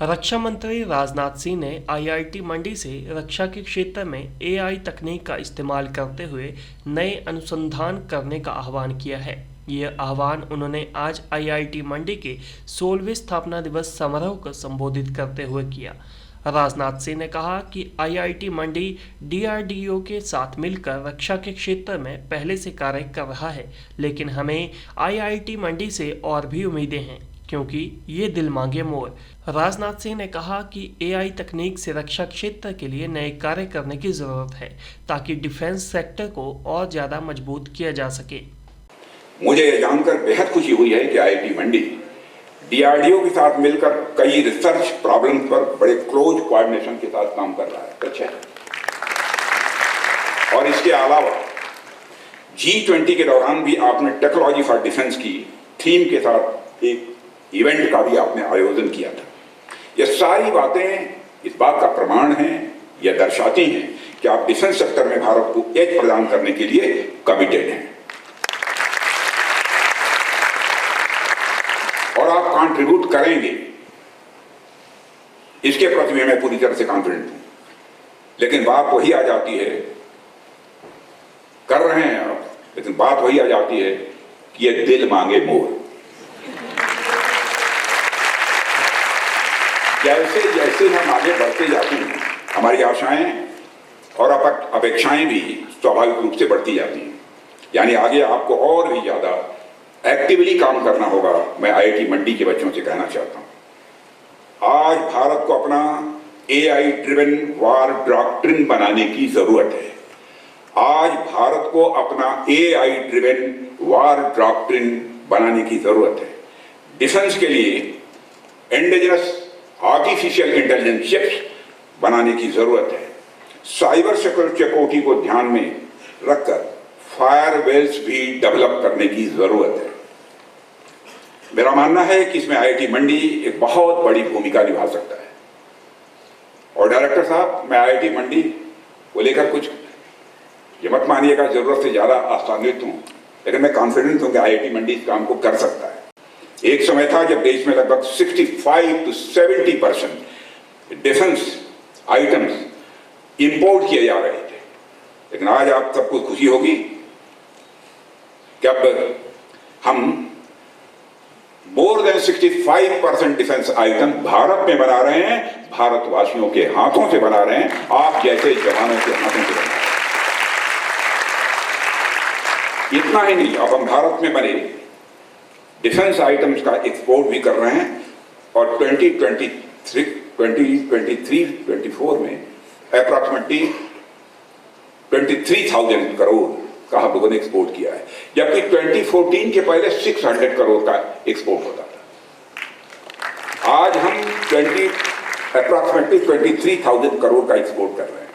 रक्षा मंत्री राजनाथ सिंह ने आईआईटी मंडी से रक्षा के क्षेत्र में एआई तकनीक का इस्तेमाल करते हुए नए अनुसंधान करने का आह्वान किया है। यह आह्वान उन्होंने आज आईआईटी मंडी के 16वें स्थापना दिवस समारोह को संबोधित करते हुए किया। राजनाथ सिंह ने कहा कि आईआईटी मंडी डीआरडीओ के साथ मिलकर रक्षा के क्षेत्र में पहले से कार्य कर रहा है, लेकिन हमें आईआईटी मंडी से और भी उम्मीदें हैं क्योंकि ये दिल मांगे मोर। राजनाथ सिंह ने कहा कि एआई तकनीक से रक्षा क्षेत्र के लिए नए कार्य करने की जरूरत है ताकि डिफेंस सेक्टर को और ज्यादा मजबूत किया जा सके। मुझे यह जानकर बेहद खुशी हुई है कि आईआईटी मंडी डीआरडीओ के साथ मिलकर कई रिसर्च प्रॉब्लम्स पर बड़े क्लोज कोऑर्डिनेशन के साथ काम कर रहा है। अच्छा, और इसके अलावा G20 के दौरान भी आपने टेक्नोलॉजी फॉर डिफेंस की थीम के साथ एक इवेंट का भी आपने आयोजन किया था। ये सारी बातें इस बात का प्रमाण हैं, यह दर्शाती हैं कि आप डिफेंस सेक्टर में भारत को एज प्रदान करने के लिए कमिटेड हैं और आप कंट्रीब्यूट करेंगे, इसके प्रति भी मैं पूरी तरह से कॉन्फिडेंट हूं। लेकिन बात वही आ जाती है, कर रहे हैं आप, लेकिन बात वही आ जाती है कि ये दिल मांगे मोर। जैसे जैसे हम आगे बढ़ते जाते हैं, हमारी आशाएं और अपेक्षाएं भी स्वाभाविक रूप से बढ़ती जाती हैं। यानी आगे आपको और भी ज्यादा एक्टिवली काम करना होगा। मैं आईआईटी मंडी के बच्चों से कहना चाहता हूं, आज भारत को अपना एआई ड्रिवन वार डॉक्ट्रिन बनाने की जरूरत है। आज भारत को अपना एआई ड्रिवन वार डॉक्ट्रिन बनाने की जरूरत है। डिफेंस के लिए इंडिजिनस आर्टिफिशियल इंटेलिजेंस चिप्स बनाने की जरूरत है। साइबर सिक्योरिटी को ध्यान में रखकर फायरवेल्स भी डेवलप करने की जरूरत है। मेरा मानना है कि इसमें आईआईटी मंडी एक बहुत बड़ी भूमिका निभा सकता है। और डायरेक्टर साहब, मैं आईआईटी मंडी को लेकर कुछ ये मत मानिएगा जरूरत से ज्यादा आशान्वित हूं, लेकिन मैं कॉन्फिडेंट हूं कि आईआईटी मंडी इस काम को कर सकता है। एक समय था जब देश में लगभग 65 to 70% डिफेंस आइटम्स इंपोर्ट किए जा रहे थे, लेकिन आज आप सबको खुशी होगी कि अब हम more than 65% defence item Bharat में बना रहे हैं, भारतवासियों के हाथों से बना रहे हैं, आप जैसे जवानों के हाथों से बना रहे हैं। इतना ही नहीं, अब हम भारत में बने डिफेंस आइटम्स का एक्सपोर्ट भी कर रहे हैं और 2023-24 में अप्रॉक्सिमेटली 23,000 करोड़ का हम लोगों ने एक्सपोर्ट किया है, जबकि 2014 के पहले 600 करोड़ का एक्सपोर्ट होता था। आज हम अप्रॉक्सिमेटली 23,000 करोड़ का एक्सपोर्ट कर रहे हैं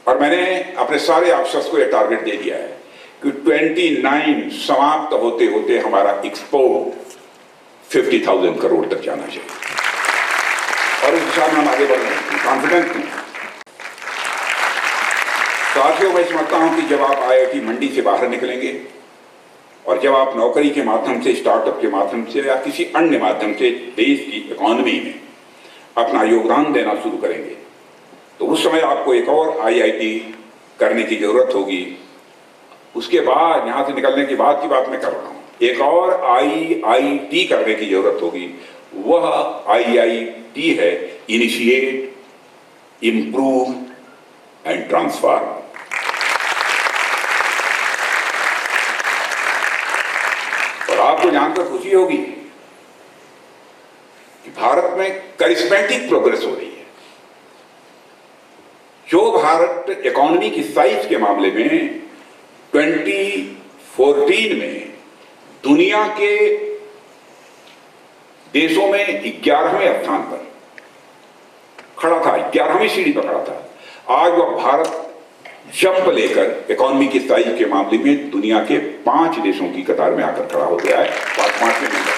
और मैंने अपने सारे ऑफिसर्स को यह टारगेट दे दिया है कि 29 समाप्त होते होते हमारा एक्सपोर्ट 50,000 करोड़ तक जाना चाहिए और इस दिशा में हम आगे बढ़ रहे हैं, कॉन्फिडेंट हूं। साथियों, मैं समझता हूं कि जब आप आईआईटी मंडी से बाहर निकलेंगे और जब आप नौकरी के माध्यम से, स्टार्टअप के माध्यम से या किसी अन्य माध्यम से देश की इकोनॉमी में अपना योगदान देना शुरू करेंगे, तो उस समय आपको एक और आईआईटी करने की जरूरत होगी। उसके बाद, यहां से निकलने के बाद की बात मैं कर रहा हूं, एक और आईआईटी करने की जरूरत होगी। वह आईआईटी है इनिशिएट, इंप्रूव एंड ट्रांसफॉर्म। और आपको जानकर खुशी होगी कि भारत में करिस्मेटिक प्रोग्रेस हो रही है। जो भारत इकोनॉमी की साइज के मामले में 2014 में दुनिया के देशों में 11वें स्थान पर खड़ा था, 11वीं सीढ़ी पर खड़ा था, आज वह भारत जंप लेकर इकोनॉमी की साइज के मामले में दुनिया के 5 देशों की कतार में आकर खड़ा हो गया है, 5वें नंबर।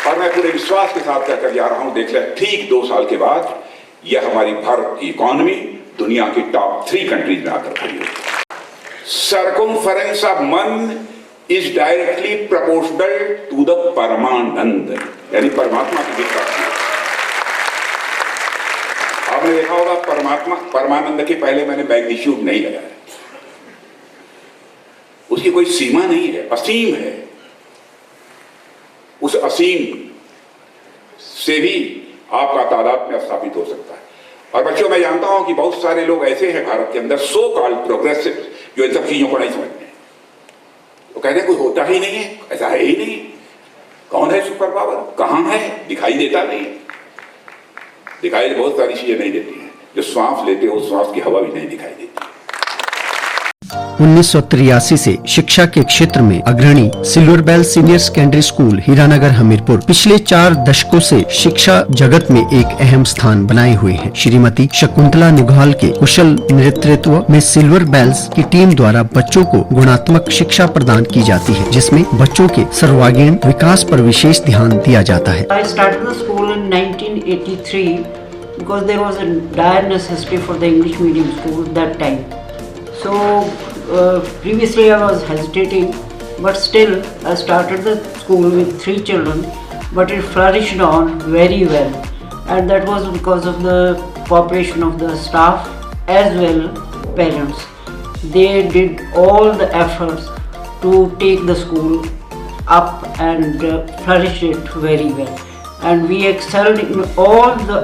और मैं पूरे विश्वास के साथ कहकर जा रहा हूं, देख ले ठीक 2 साल के बाद यह हमारी भारत की इकोनॉमी दुनिया की टॉप 3 कंट्रीज में आकर खड़ी होगी। Circumference of man is directly proportional to the Paramanand, यानी परमात्मा की विकास। आपने देखा होगा परमानंद के पहले मैंने मैग्नीट्यूड नहीं लगाया। उसकी कोई सीमा नहीं है, असीम है। उस असीम से भी आपका तादाद में स्थापित हो सकता है। और बच्चों, मैं जानता हूं कि बहुत सारे लोग ऐसे हैं भारत के अंदर, सो कॉल्ड प्रोग्रेसिव, जो इन सब चीजों को नहीं समझते। वो कहते हैं कोई होता ही नहीं है, ऐसा है ही नहीं। कौन है सुपर पावर, कहां है, दिखाई देता नहीं। दिखाई बहुत सारी चीजें नहीं देती हैं। जो श्वास लेते हो, श्वास की हवा भी नहीं दिखाई देती। 1983 से शिक्षा के क्षेत्र में अग्रणी silver bell senior secondary school Hiranagar Hamirpur पिछले 4 दशकों से शिक्षा जगत में एक अहम स्थान बनाए हुए हैं। श्रीमती शकुंतला निघाल के कुशल नेतृत्व में सिल्वर बेल्स की टीम द्वारा बच्चों को गुणात्मक शिक्षा प्रदान की जाती है, जिसमें बच्चों के सर्वांगीण विकास पर विशेष ध्यान दिया जाता है। I started the school in 1983 because there was a dire necessity for the English medium school that time. So previously I was hesitating, but still I started the school with 3 children, but it flourished on very well, and that was because of the cooperation of the staff as well parents. They did all the efforts to take the school up and flourish it very well, and we excelled in all the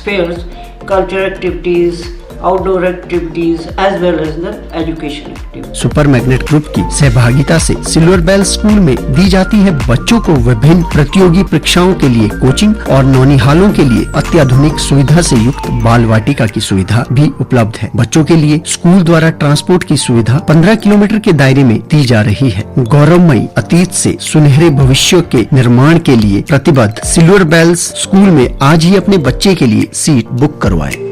spheres, cultural activities, outdoor activities as well as the education activities. Super magnet group की सहभागिता से silver bell school में दी जाती है बच्चों को विभिन्न प्रतियोगी परीक्षाओं के लिए कोचिंग और नौनिहालों के लिए अत्याधुनिक सुविधा से युक्त बाल वाटिका की सुविधा भी उपलब्ध है। बच्चों के लिए स्कूल द्वारा ट्रांसपोर्ट की सुविधा 15 किलोमीटर के दायरे में दी जा रही है। गौरवमयी अतीत से सुनहरे भविष्य के निर्माण के लिए प्रतिबद्ध सिल्वर बेल्स स्कूल में आज ही अपने बच्चे के लिए सीट बुक करवाएं।